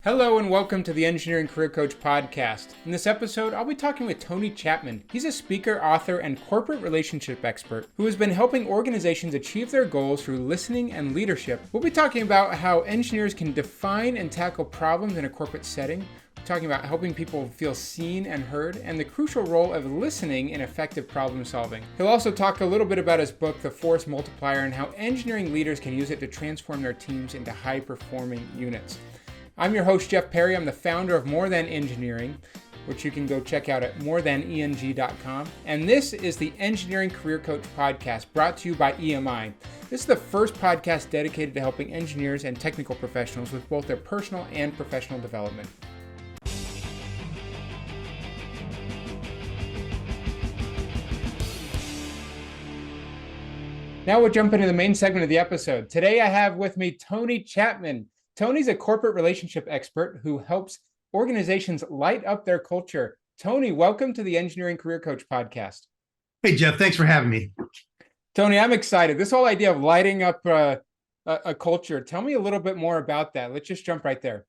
Hello and welcome to the Engineering Career Coach podcast. In this episode, I'll be talking with Tony Chatman. He's a speaker, author, and corporate relationship expert who has been helping organizations achieve their goals through listening and leadership. We'll be talking about how engineers can define and tackle problems in a corporate setting. We're talking about helping people feel seen and heard, and the crucial role of listening in effective problem solving. He'll also talk a little bit about his book, The Force Multiplier, and how engineering leaders can use it to transform their teams into high-performing units. I'm your host, Jeff Perry. I'm the founder of More Than Engineering, which you can go check out at morethaneng.com. And this is the Engineering Career Coach podcast brought to you by EMI. This is the first podcast dedicated to helping engineers and technical professionals with both their personal and professional development. Now we'll jump into the main segment of the episode. Today I have with me Tony Chatman. Tony's a corporate relationship expert who helps organizations light up their culture. Tony, welcome to the Engineering Career Coach podcast. Hey, Jeff, thanks for having me. Tony, I'm excited. This whole idea of lighting up a culture, tell me a little bit more about that. Let's just jump right there.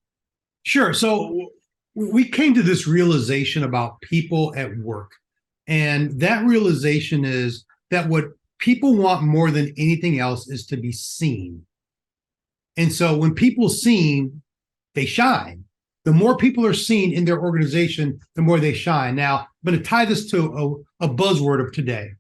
Sure. So we came to this realization about people at work. And that realization is that what people want more than anything else is to be seen. And so when people are seen, they shine. The more people are seen in their organization, the more they shine. Now, I'm going to tie this to a buzzword of today,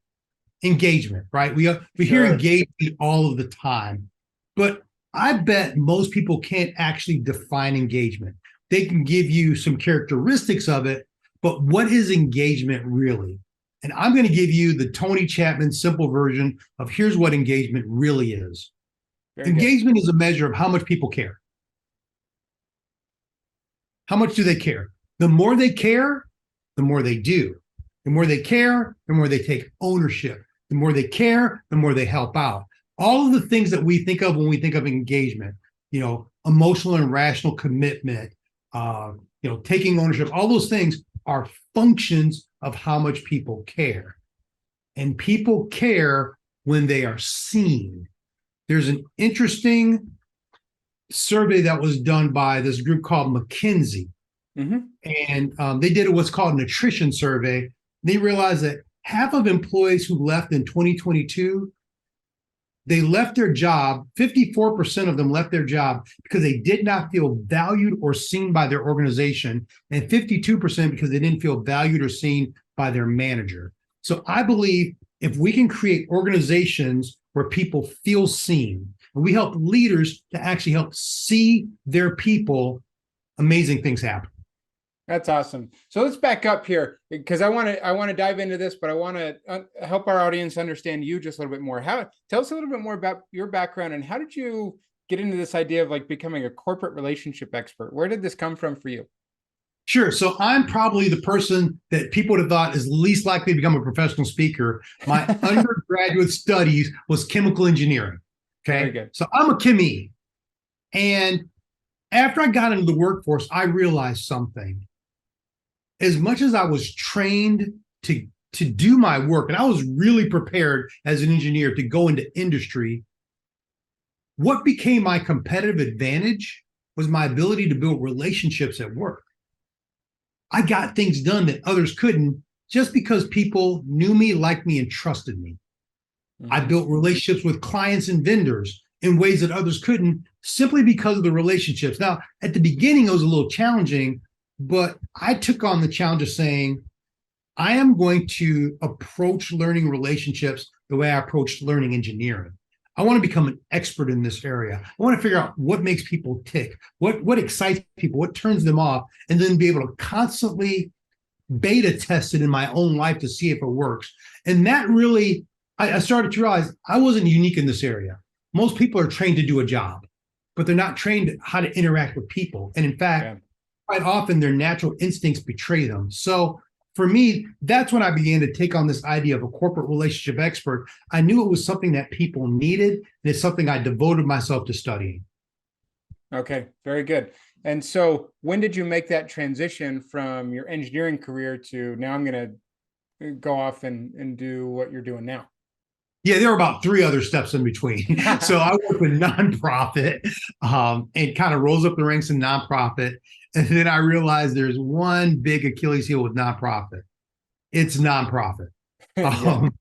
engagement, right? We hear engagement all of the time, but I bet most people can't actually define engagement. They can give you some characteristics of it, but what is engagement really? And I'm going to give you the Tony Chatman simple version of here's what engagement really is. Engagement is a measure of how much people care. How much do they care? The more they care, the more they do. The more they care, the more they take ownership. The more they care, the more they help out. All of the things that we think of when we think of engagement, emotional and rational commitment, taking ownership, all those things are functions of how much people care. And people care when they are seen. There's an interesting survey that was done by this group called McKinsey. And they did what's called an attrition survey. They realized that half of employees who left in 2022, they left their job, 54% of them left their job because they did not feel valued or seen by their organization, and 52% because they didn't feel valued or seen by their manager. So I believe if we can create organizations where people feel seen, and we help leaders to actually help see their people, amazing things happen. That's awesome. So let's back up here because I want to dive into this, but I want to help our audience understand you just a little bit more. Tell us a little bit more about your background and how did you get into this idea of becoming a corporate relationship expert? Where did this come from for you? Sure. So I'm probably the person that people would have thought is least likely to become a professional speaker. My undergraduate studies was chemical engineering. Okay. Very good. So I'm a chemie. And after I got into the workforce, I realized something. As much as I was trained to do my work, and I was really prepared as an engineer to go into industry, what became my competitive advantage was my ability to build relationships at work. I got things done that others couldn't just because people knew me, liked me, and trusted me. I built relationships with clients and vendors in ways that others couldn't simply because of the relationships. Now, at the beginning, it was a little challenging, but I took on the challenge of saying, I am going to approach learning relationships the way I approached learning engineering. I want to become an expert in this area. I want to figure out what makes people tick, what excites people, what turns them off, and then be able to constantly beta test it in my own life to see if it works. And that really, I started to realize I wasn't unique in this area. Most people are trained to do a job, but they're not trained how to interact with people. And in fact, quite often their natural instincts betray them. So for me, that's when I began to take on this idea of a corporate relationship expert. I knew it was something that people needed, and it's something I devoted myself to studying. Okay, very good. And so when did you make that transition from your engineering career to now I'm going to go off and do what you're doing now? Yeah, there were about three other steps in between. So I worked with nonprofit and kind of rose up the ranks in nonprofit. And then I realized there's one big Achilles heel with nonprofit. It's nonprofit. Yeah. Um,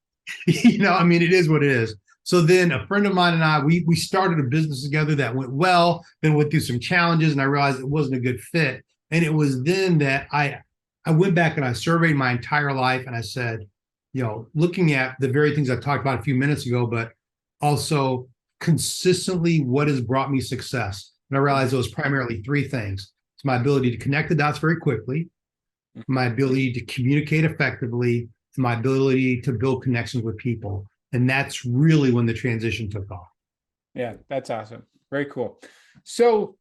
I mean, it is what it is. So then a friend of mine and I, we started a business together that went well, then went through some challenges, and I realized it wasn't a good fit. And it was then that I went back and I surveyed my entire life and I said, looking at the very things I talked about a few minutes ago, but also consistently what has brought me success. And I realized it was primarily three things. It's my ability to connect the dots very quickly, my ability to communicate effectively, and my ability to build connections with people. And that's really when the transition took off. Yeah, that's awesome. Very cool. So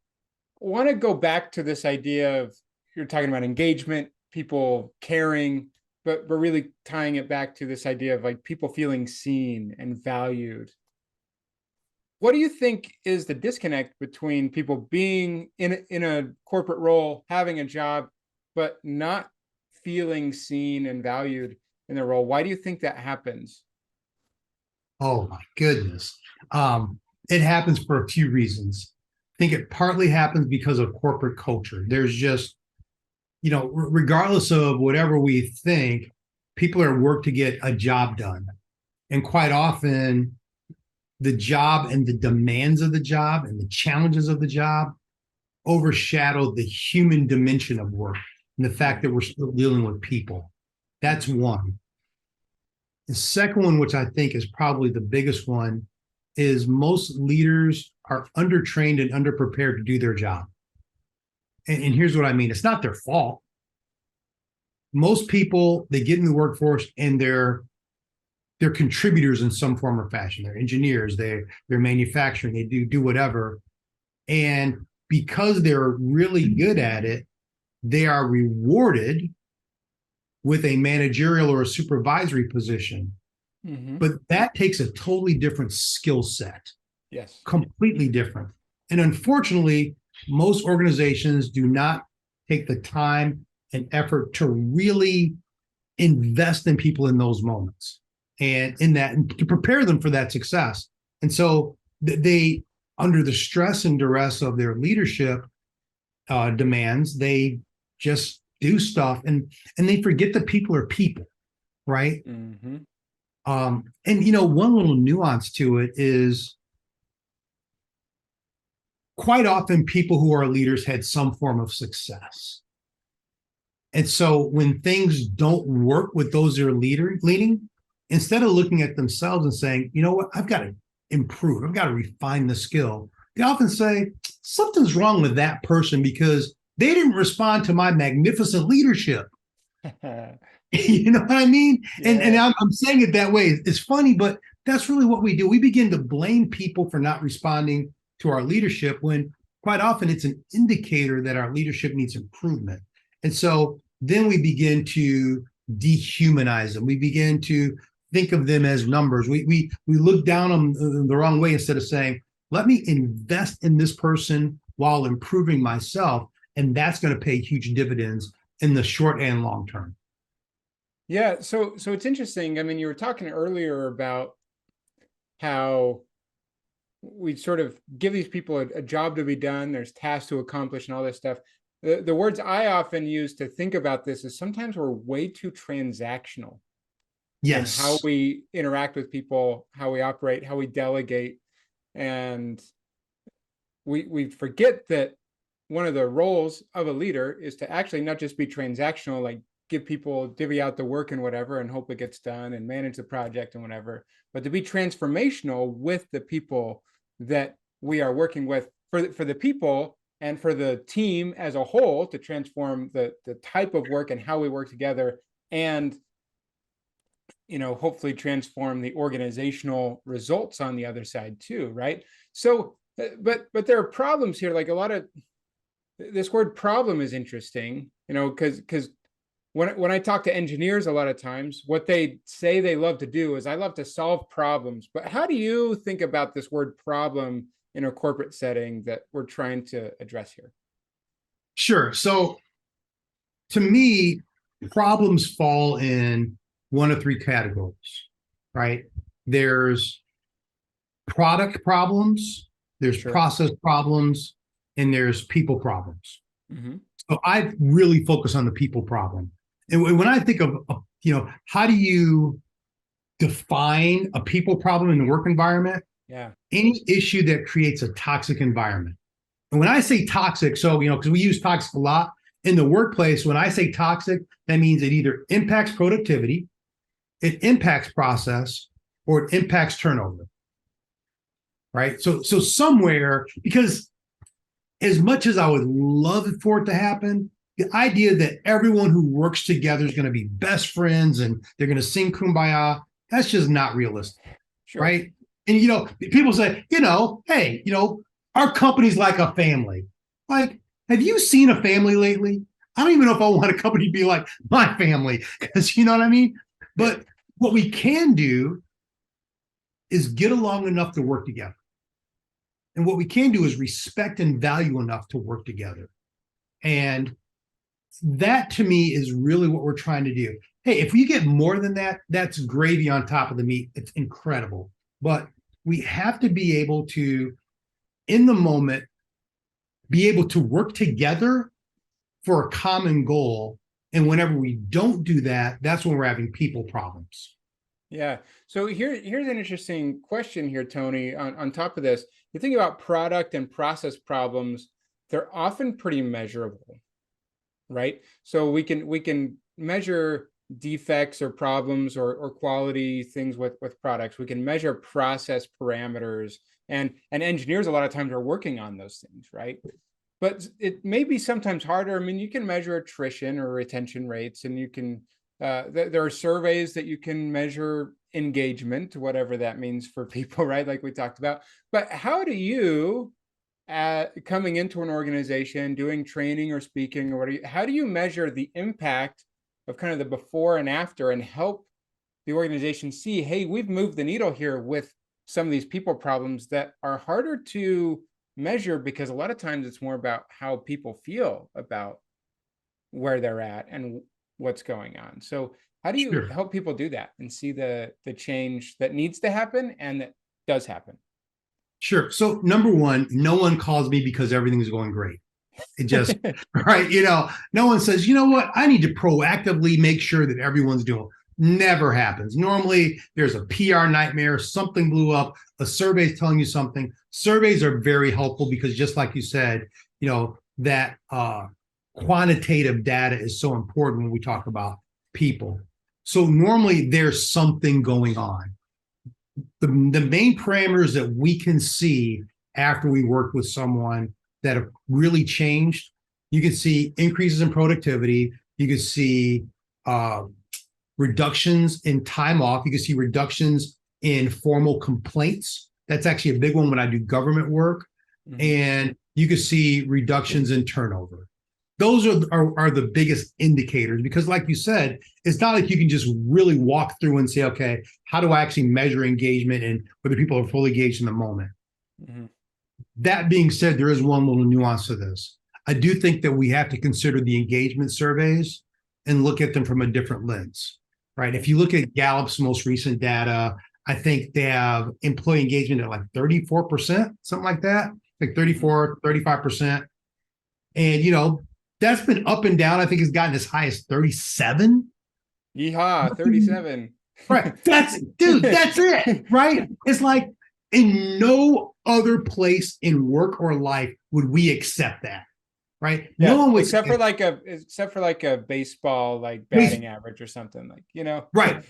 want to go back to this idea of you're talking about engagement, people caring, but really tying it back to this idea of like people feeling seen and valued. What do you think is the disconnect between people being in a corporate role, having a job, but not feeling seen and valued in their role? Why do you think that happens? Oh my goodness. It happens for a few reasons. I think it partly happens because of corporate culture. There's just, regardless of whatever we think, people are at work to get a job done. And quite often, the job and the demands of the job and the challenges of the job overshadow the human dimension of work and the fact that we're still dealing with people. That's one. The second one, which I think is probably the biggest one, is most leaders are undertrained and underprepared to do their job. And here's what I mean. It's not their fault. Most people, they get in the workforce and they're contributors in some form or fashion. They're engineers, they're manufacturing, they do whatever. And because they're really good at it, they are rewarded with a managerial or a supervisory position. Mm-hmm. But that takes a totally different skill set, Yes. completely different. And unfortunately, most organizations do not take the time and effort to really invest in people in those moments and in that and to prepare them for that success. And so they, under the stress and duress of their leadership demands, they just do stuff and they forget that people are people, right? Mm-hmm. And one little nuance to it is quite often people who are leaders had some form of success. And so when things don't work with those that are leading, instead of looking at themselves and saying, you know what, I've got to improve, I've got to refine the skill, they often say, something's wrong with that person because they didn't respond to my magnificent leadership. You know what I mean? And Yeah. I'm saying it that way. It's funny, but that's really what we do. We begin to blame people for not responding to our leadership when quite often it's an indicator that our leadership needs improvement. And so then we begin to dehumanize them. We begin to think of them as numbers. We look down on them the wrong way instead of saying, let me invest in this person while improving myself. And that's going to pay huge dividends in the short and long term. Yeah. So it's interesting. I mean, you were talking earlier about how we sort of give these people a job to be done. There's tasks to accomplish and all this stuff. The words I often use to think about this is sometimes we're way too transactional in how Yes. we interact with people, how we operate, how we delegate. And we forget that one of the roles of a leader is to actually not just be transactional, like give people, divvy out the work and whatever, and hope it gets done and manage the project and whatever, but to be transformational with the people that we are working with for the people and for the team as a whole to transform the type of work and how we work together and hopefully transform the organizational results on the other side too, right? So but there are problems here, like a lot of this word problem is interesting, because when I talk to engineers, a lot of times what they say they love to do is I love to solve problems. But how do you think about this word problem in a corporate setting that we're trying to address here? Sure. So to me, problems fall in one of three categories, right? there's product problems, there's Sure. process problems, and there's people problems. Mm-hmm. So I really focus on the people problem. And when I think of, how do you define a people problem in the work environment? Yeah. Any issue that creates a toxic environment. And when I say toxic, so, because we use toxic a lot in the workplace, when I say toxic, that means it either impacts productivity, it impacts process, or it impacts turnover. Right. So somewhere, because as much as I would love for it to happen, the idea that everyone who works together is going to be best friends and they're going to sing kumbaya, that's just not realistic. Sure. Right. And, people say, hey, our company's like a family. Like, have you seen a family lately? I don't even know if I want a company to be like my family, because you know what I mean? But what we can do is get along enough to work together. And what we can do is respect and value enough to work together. And that to me is really what we're trying to do. Hey, if we get more than that, that's gravy on top of the meat. It's incredible. But we have to be able to, in the moment, be able to work together for a common goal. And whenever we don't do that, that's when we're having people problems. Yeah. So here's an interesting question here, Tony. On top of this, you think about product and process problems, they're often pretty measurable, right? So we can measure defects or problems or quality things with products. We can measure process parameters, and engineers a lot of times are working on those things, right? But it may be sometimes harder. I mean, you can measure attrition or retention rates, and you can there are surveys that you can measure engagement, whatever that means for people, right? Like we talked about. But how do you, coming into an organization, doing training or speaking or whatever, how do you measure the impact of kind of the before and after and help the organization see, hey, we've moved the needle here with some of these people problems that are harder to measure, because a lot of times it's more about how people feel about where they're at and what's going on. So how do you help people do that and see the change that needs to happen and that does happen? Sure. So number one, no one calls me because everything's going great. It just, right. No one says, you know what, I need to proactively make sure that everyone's doing. Never happens. Normally there's a PR nightmare, something blew up, a survey's telling you something. Surveys are very helpful because just like you said, that quantitative data is so important when we talk about people. So normally there's something going on. The main parameters that we can see after we work with someone that have really changed, you can see increases in productivity, you can see reductions in time off, you can see reductions in formal complaints. That's actually a big one when I do government work. Mm-hmm. And you can see reductions in turnover. Those are the biggest indicators, because like you said, it's not like you can just really walk through and say, okay, how do I actually measure engagement and whether people are fully engaged in the moment? Mm-hmm. That being said, there is one little nuance to this. I do think that we have to consider the engagement surveys and look at them from a different lens, right? If you look at Gallup's most recent data, I think they have employee engagement at like 34%, something like that, like 34, 35%. And, that's been up and down. I think it's gotten as high as 37. Yeehaw, 37. Right. That's it. Right. It's like in no other place in work or life would we accept that. Right. Yeah, no one would, except for like a baseball, like batting average or something, like, Right.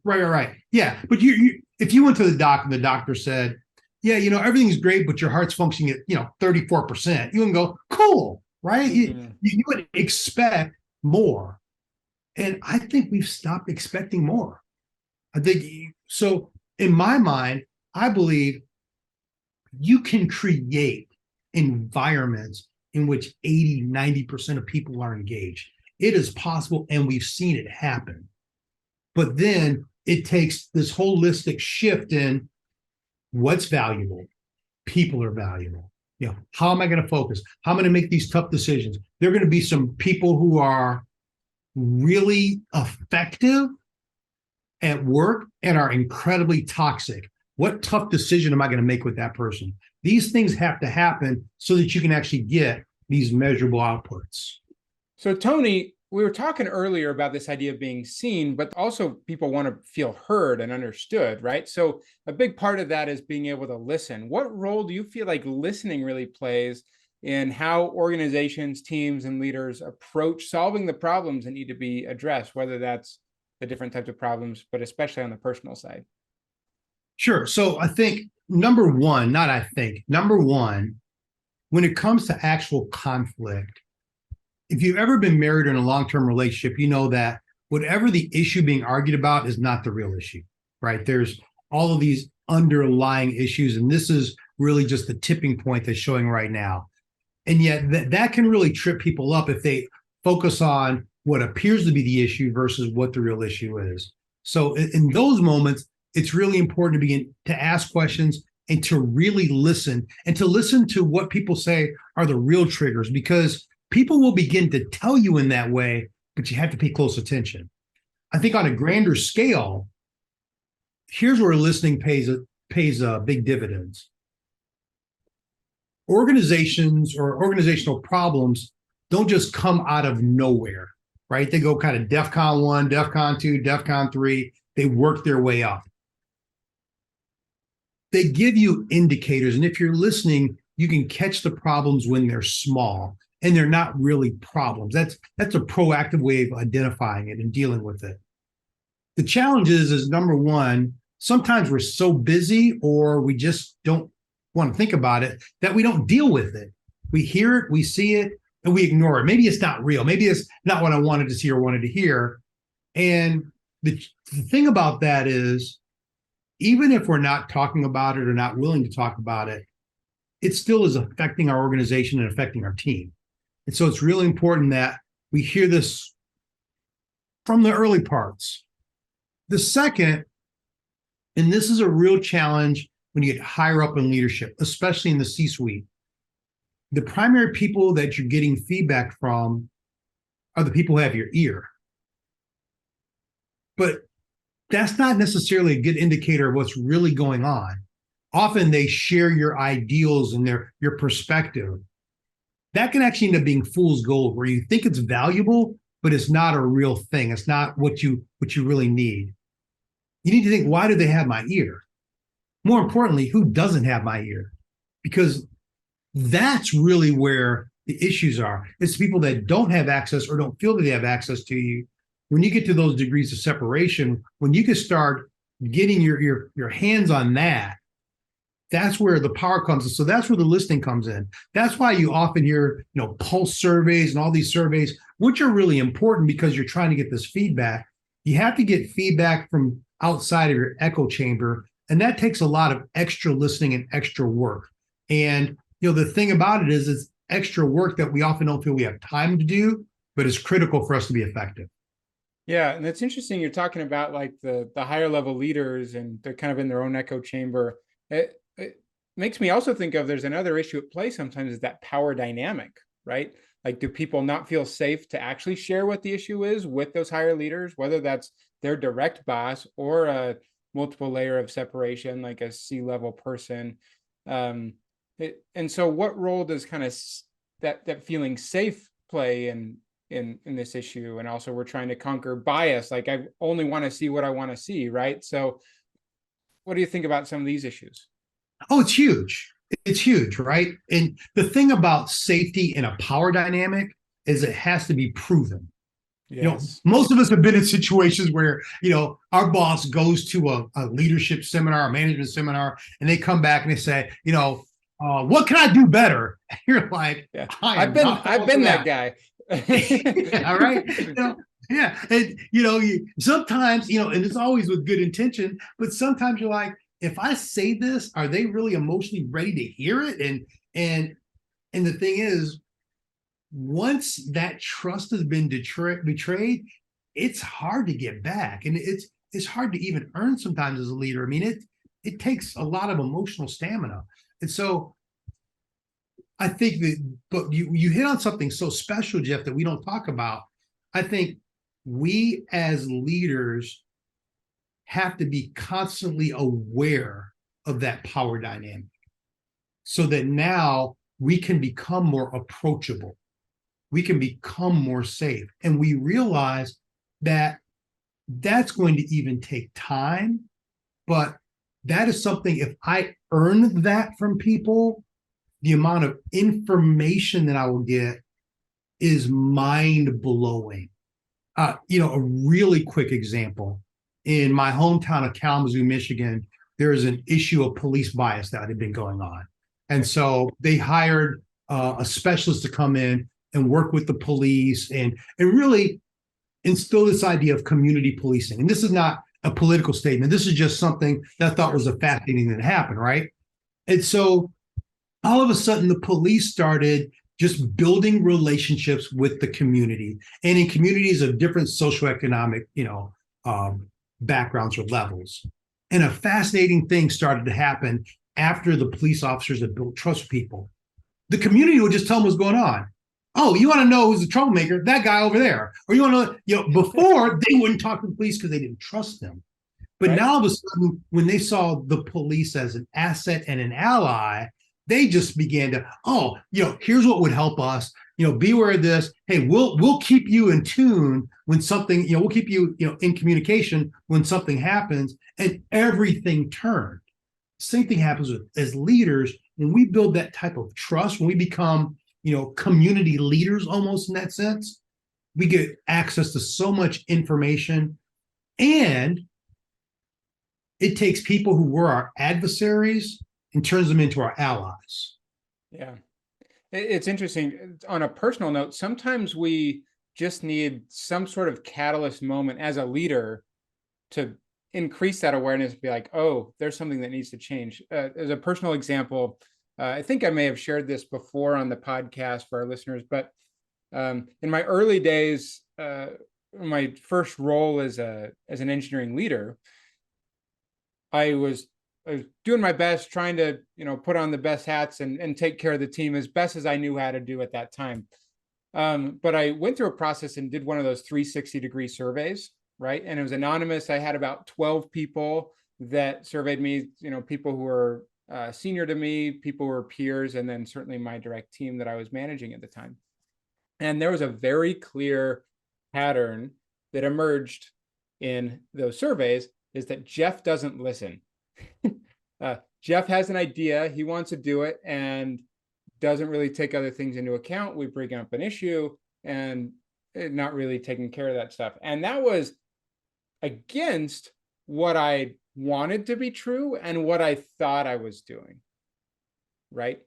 Right. Yeah. But you if you went to the doctor and the doctor said, yeah, everything's great, but your heart's functioning at, 34%, you can go, cool. Right. Mm-hmm. You would expect more. And I think we've stopped expecting more. I think so. In my mind, I believe you can create environments in which 80, 90% of people are engaged. It is possible, and we've seen it happen. But then it takes this holistic shift in what's valuable. People are valuable. How am I going to focus? How am I going to make these tough decisions? There are going to be some people who are really effective at work and are incredibly toxic. What tough decision am I going to make with that person? These things have to happen so that you can actually get these measurable outputs. So, Tony, we were talking earlier about this idea of being seen, but also people want to feel heard and understood, right? So, a big part of that is being able to listen. What role do you feel like listening really plays in how organizations, teams, and leaders approach solving the problems that need to be addressed, whether that's the different types of problems, but especially on the personal side? Sure. So I think number one, not I think, number one, when it comes to actual conflict, if you've ever been married or in a long-term relationship, you know that whatever the issue being argued about is not the real issue, right? There's all of these underlying issues, and this is really just the tipping point that's showing right now. And yet that can really trip people up if they focus on what appears to be the issue versus what the real issue is. So in those moments, it's really important to begin to ask questions and to really listen and to listen to what people say are the real triggers, because people will begin to tell you in that way, but you have to pay close attention. I think on a grander scale, here's where listening pays big dividends. Organizations or organizational problems don't just come out of nowhere, right? They go kind of DEFCON 1, DEFCON 2, DEFCON 3. They work their way up. They give you indicators, and if you're listening, you can catch the problems when they're small and they're not really problems. That's a proactive way of identifying it and dealing with it. The challenge is number one, sometimes we're so busy or we just don't want to think about it that we don't deal with it. We hear it, we see it, and we ignore it. Maybe it's not real. Maybe it's not what I wanted to see or wanted to hear. And the thing about that is, even if we're not talking about it or not willing to talk about it, it still is affecting our organization and affecting our team. And so it's really important that we hear this from the early parts. The second, and this is a real challenge when you get higher up in leadership, especially in the C-suite, the primary people that you're getting feedback from are the people who have your ear. But that's not necessarily a good indicator of what's really going on. Often they share your ideals and your perspective. That can actually end up being fool's gold, where you think it's valuable, but it's not a real thing. It's not what you really need. You need to think, why do they have my ear? More importantly, who doesn't have my ear? Because that's really where the issues are. It's people that don't have access or don't feel that they have access to you. When you get to those degrees of separation, when you can start getting your hands on that, that's where the power comes in. So that's where the listening comes in. That's why you often hear, pulse surveys and all these surveys, which are really important because you're trying to get this feedback. You have to get feedback from outside of your echo chamber, and that takes a lot of extra listening and extra work. And the thing about it is, it's extra work that we often don't feel we have time to do, but it's critical for us to be effective. Yeah, and it's interesting you're talking about like the higher level leaders, and they're kind of in their own echo chamber. It makes me also think of, there's another issue at play sometimes, is that power dynamic, right? Like, do people not feel safe to actually share what the issue is with those higher leaders, whether that's their direct boss or a multiple layer of separation, like a C-level person? And so what role does kind of that feeling safe play in this issue? And also, we're trying to conquer bias. Like, I only want to see what I want to see, right? So what do you think about some of these issues? Oh, it's huge. It's huge, right? And the thing about safety in a power dynamic is it has to be proven. Yes. Most of us have been in situations where, our boss goes to a leadership seminar, a management seminar, and they come back and they say, what can I do better? And you're like, yeah. I've been that guy. Yeah, all right. Yeah. And, sometimes, and it's always with good intention, but sometimes you're like, if I say this, are they really emotionally ready to hear it? And the thing is, once that trust has been betrayed, it's hard to get back. And it's hard to even earn sometimes as a leader. I mean, it takes a lot of emotional stamina. And so I think but you hit on something so special, Jeff, that we don't talk about. I think we as leaders have to be constantly aware of that power dynamic so that now we can become more approachable. We can become more safe. And we realize that that's going to even take time, but that is something, if I earn that from people, the amount of information that I will get is mind blowing. A really quick example in my hometown of Kalamazoo, Michigan, there is an issue of police bias that had been going on. And so they hired a specialist to come in and work with the police and really instill this idea of community policing. And this is not a political statement. This is just something that I thought was a fascinating thing that happened, right? And so all of a sudden, the police started just building relationships with the community, and in communities of different socioeconomic, backgrounds or levels. And a fascinating thing started to happen after the police officers had built trust with people. The community would just tell them what's going on. Oh, you want to know who's the troublemaker? That guy over there. Or you want to know, before they wouldn't talk to the police because they didn't trust them. But now all of a sudden, when they saw the police as an asset and an ally, they just began to, here's what would help us, be aware of this. Hey, we'll keep you in tune when something, we'll keep you, in communication when something happens, and everything turned. Same thing happens as leaders. When we build that type of trust, when we become, community leaders almost in that sense, we get access to so much information, and it takes people who were our adversaries and turns them into our allies. Yeah. It's interesting. On a personal note, sometimes we just need some sort of catalyst moment as a leader to increase that awareness, be like, oh, there's something that needs to change. As a personal example, I think I may have shared this before on the podcast for our listeners, but in my early days, my first role as an engineering leader, I was doing my best, trying to, put on the best hats and take care of the team as best as I knew how to do at that time. But I went through a process and did one of those 360-degree surveys, right? And it was anonymous. I had about 12 people that surveyed me, people who were senior to me, people who were peers, and then certainly my direct team that I was managing at the time. And there was a very clear pattern that emerged in those surveys, is that Jeff doesn't listen. Jeff has an idea, he wants to do it, and doesn't really take other things into account. We bring up an issue and not really taking care of that stuff. And that was against what I wanted to be true and what I thought I was doing, right?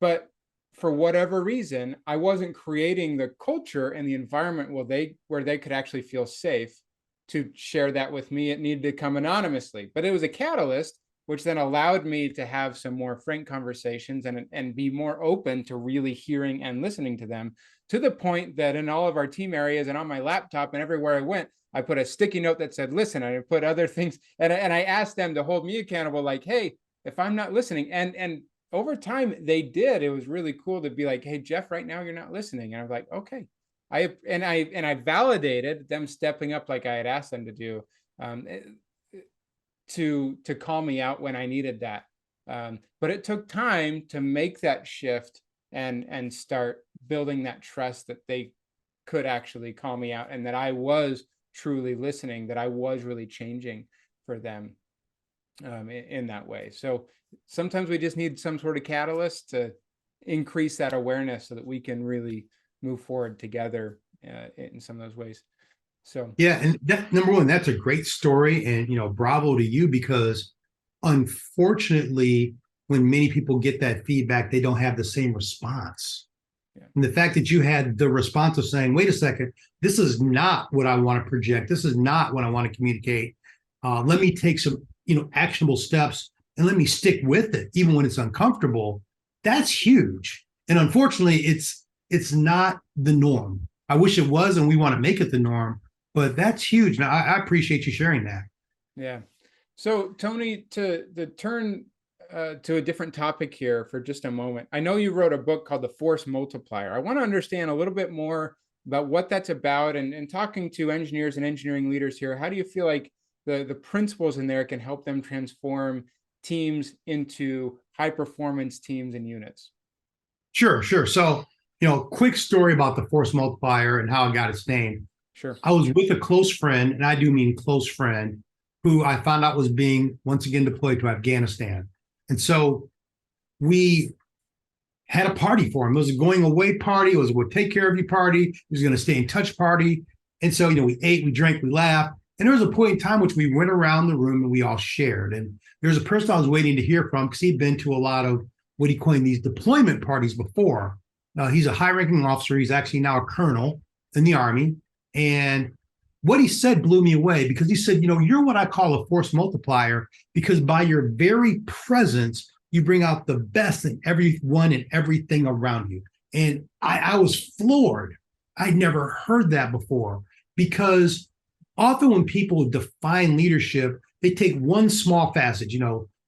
But for whatever reason, I wasn't creating the culture and the environment where they could actually feel safe to share that with me. It needed to come anonymously, but it was a catalyst, which then allowed me to have some more frank conversations and be more open to really hearing and listening to them, to the point that in all of our team areas and on my laptop and everywhere I went, I put a sticky note that said, listen. I put other things, and I asked them to hold me accountable, like, hey, if I'm not listening, and over time they did. It was really cool to be like, hey, Jeff, right now you're not listening. And I was like, okay. I validated them stepping up like I had asked them to do, to call me out when I needed that. But it took time to make that shift and start building that trust that they could actually call me out, and that I was truly listening, that I was really changing for them in that way. So sometimes we just need some sort of catalyst to increase that awareness so that we can really move forward together in some of those ways. So yeah, and that, number one, that's a great story, and bravo to you, because unfortunately, when many people get that feedback, they don't have the same response. Yeah. And the fact that you had the response of saying, wait a second, this is not what I want to project. This is not what I want to communicate. Let me take some, actionable steps, and let me stick with it, even when it's uncomfortable. That's huge. And unfortunately, it's not the norm. I wish it was, and we want to make it the norm, but that's huge. Now, I appreciate you sharing that. Yeah. So Tony, to turn to a different topic here for just a moment. I know you wrote a book called The Force Multiplier. I want to understand a little bit more about what that's about, and talking to engineers and engineering leaders here. How do you feel like the principles in there can help them transform teams into high performance teams and units? Sure, sure. So, quick story about the force multiplier and how it got its name. Sure. I was with a close friend, and I do mean close friend, who I found out was being once again deployed to Afghanistan. And so we had a party for him. It was a going away party. It was a we'll take care of you party. He was going to stay in touch party. And so, we ate, we drank, we laughed. And there was a point in time which we went around the room and we all shared. And there was a person I was waiting to hear from because he'd been to a lot of what he coined these deployment parties before. He's a high-ranking officer. He's actually now a colonel in the Army. And what he said blew me away because he said, you're what I call a force multiplier because by your very presence, you bring out the best in everyone and everything around you. And I was floored. I'd never heard that before because often when people define leadership, they take one small facet,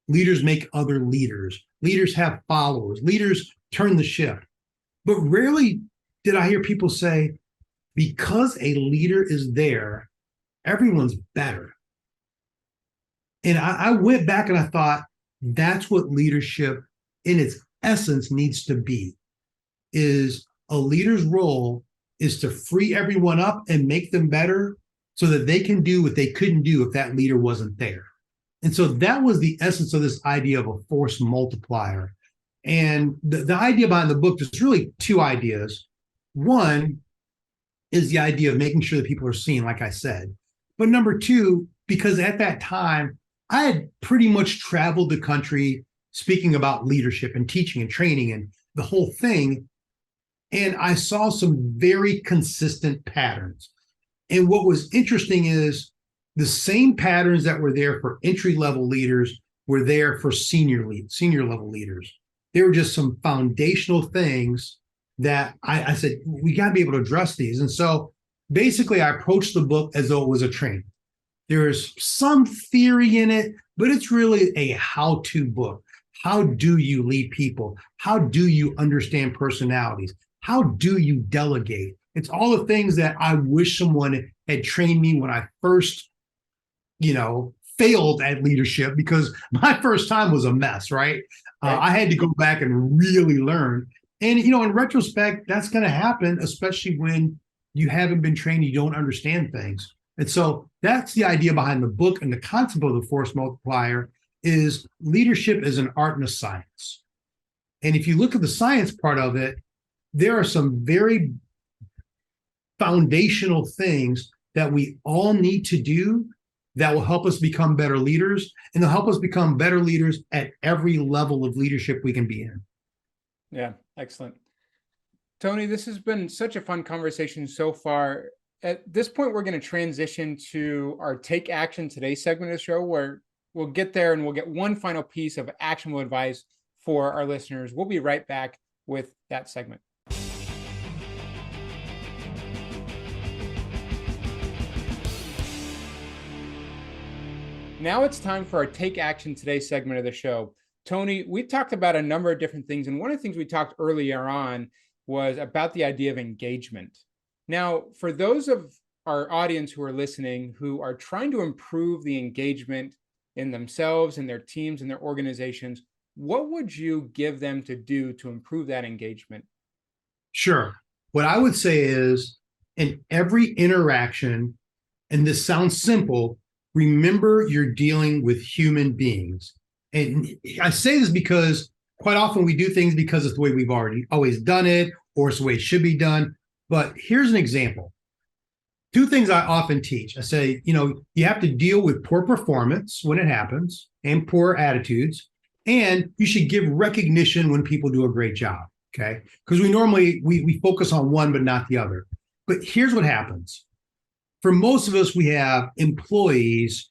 leaders make other leaders. Leaders have followers. Leaders turn the ship. But rarely did I hear people say, because a leader is there, everyone's better. And I went back and I thought, that's what leadership in its essence needs to be, is a leader's role is to free everyone up and make them better so that they can do what they couldn't do if that leader wasn't there. And so that was the essence of this idea of a force multiplier. And the idea behind the book, there's really two ideas. One is the idea of making sure that people are seen, like I said. But number two, because at that time, I had pretty much traveled the country speaking about leadership and teaching and training and the whole thing. And I saw some very consistent patterns. And what was interesting is the same patterns that were there for entry-level leaders were there for senior level leaders. There were just some foundational things that I said, we got to be able to address these. And so basically I approached the book as though it was a training. There's some theory in it, but it's really a how-to book. How do you lead people? How do you understand personalities? How do you delegate? It's all the things that I wish someone had trained me when I first, failed at leadership, because my first time was a mess, right? I had to go back and really learn. And, in retrospect, that's going to happen, especially when you haven't been trained, you don't understand things. And so that's the idea behind the book, and the concept of the force multiplier is leadership is an art and a science. And if you look at the science part of it, there are some very foundational things that we all need to do that will help us become better leaders, and they'll help us become better leaders at every level of leadership we can be in. Yeah, excellent. Tony, this has been such a fun conversation so far. At this point, we're going to transition to our Take Action Today segment of the show, where we'll get there and we'll get one final piece of actionable advice for our listeners. We'll be right back with that segment. Now it's time for our Take Action Today segment of the show. Tony, we've talked about a number of different things, and one of the things we talked earlier on was about the idea of engagement. Now, for those of our audience who are listening, who are trying to improve the engagement in themselves and their teams and their organizations, what would you give them to do to improve that engagement? Sure. What I would say is, in every interaction, and this sounds simple, remember you're dealing with human beings. And I say this because quite often we do things because it's the way we've always done it, or it's the way it should be done. But here's an example. Two things I often teach. I say, you have to deal with poor performance when it happens and poor attitudes, and you should give recognition when people do a great job, okay? Because we focus on one but not the other. But here's what happens. For most of us, we have employees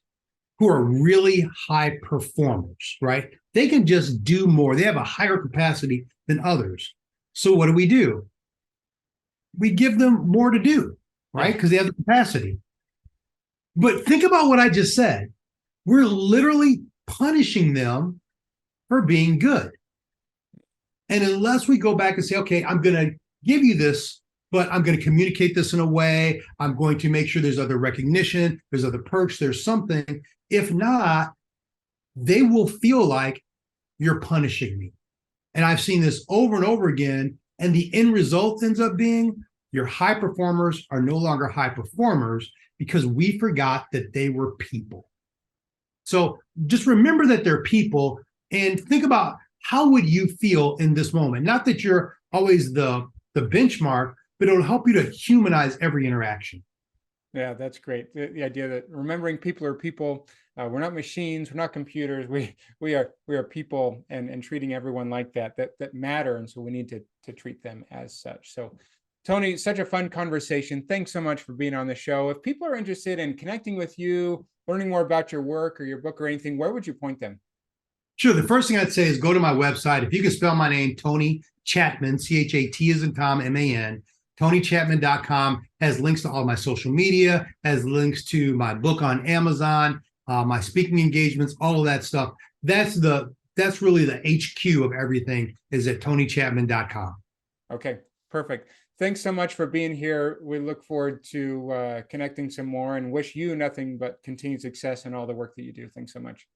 who are really high performers, right? They can just do more. They have a higher capacity than others. So what do? We give them more to do, right? Because they have the capacity. But think about what I just said. We're literally punishing them for being good. And unless we go back and say, okay, I'm going to give you this but I'm going to communicate this in a way. I'm going to make sure there's other recognition, there's other perks, there's something. If not, they will feel like you're punishing me. And I've seen this over and over again. And the end result ends up being your high performers are no longer high performers because we forgot that they were people. So just remember that they're people and think about how would you feel in this moment? Not that you're always the benchmark, but it'll help you to humanize every interaction. Yeah, that's great. The idea that remembering people are people. We're not machines. We're not computers. We are people, and treating everyone like that matter. And so we need to treat them as such. So, Tony, such a fun conversation. Thanks so much for being on the show. If people are interested in connecting with you, learning more about your work or your book or anything, where would you point them? Sure. The first thing I'd say is go to my website. If you can spell my name, Tony Chatman, C-H-A-T as in Tom, M-A-N, TonyChatman.com has links to all my social media, has links to my book on Amazon, my speaking engagements, all of that stuff. That's really the HQ of everything is at TonyChatman.com. Okay, perfect. Thanks so much for being here. We look forward to connecting some more and wish you nothing but continued success in all the work that you do. Thanks so much.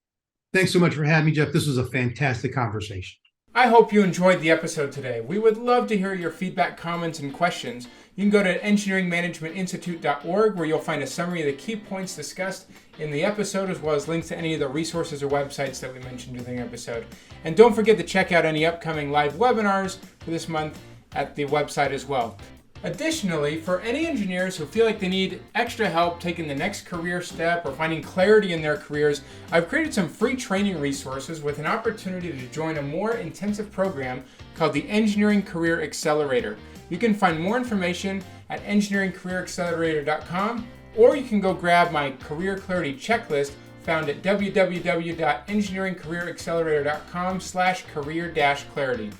Thanks so much for having me, Jeff. This was a fantastic conversation. I hope you enjoyed the episode today. We would love to hear your feedback, comments, and questions. You can go to engineeringmanagementinstitute.org where you'll find a summary of the key points discussed in the episode, as well as links to any of the resources or websites that we mentioned during the episode. And don't forget to check out any upcoming live webinars for this month at the website as well. Additionally, for any engineers who feel like they need extra help taking the next career step or finding clarity in their careers, I've created some free training resources with an opportunity to join a more intensive program called the Engineering Career Accelerator. You can find more information at engineeringcareeraccelerator.com, or you can go grab my Career Clarity Checklist found at www.engineeringcareeraccelerator.com/career-clarity.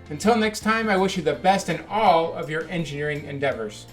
Until next time, I wish you the best in all of your engineering endeavors.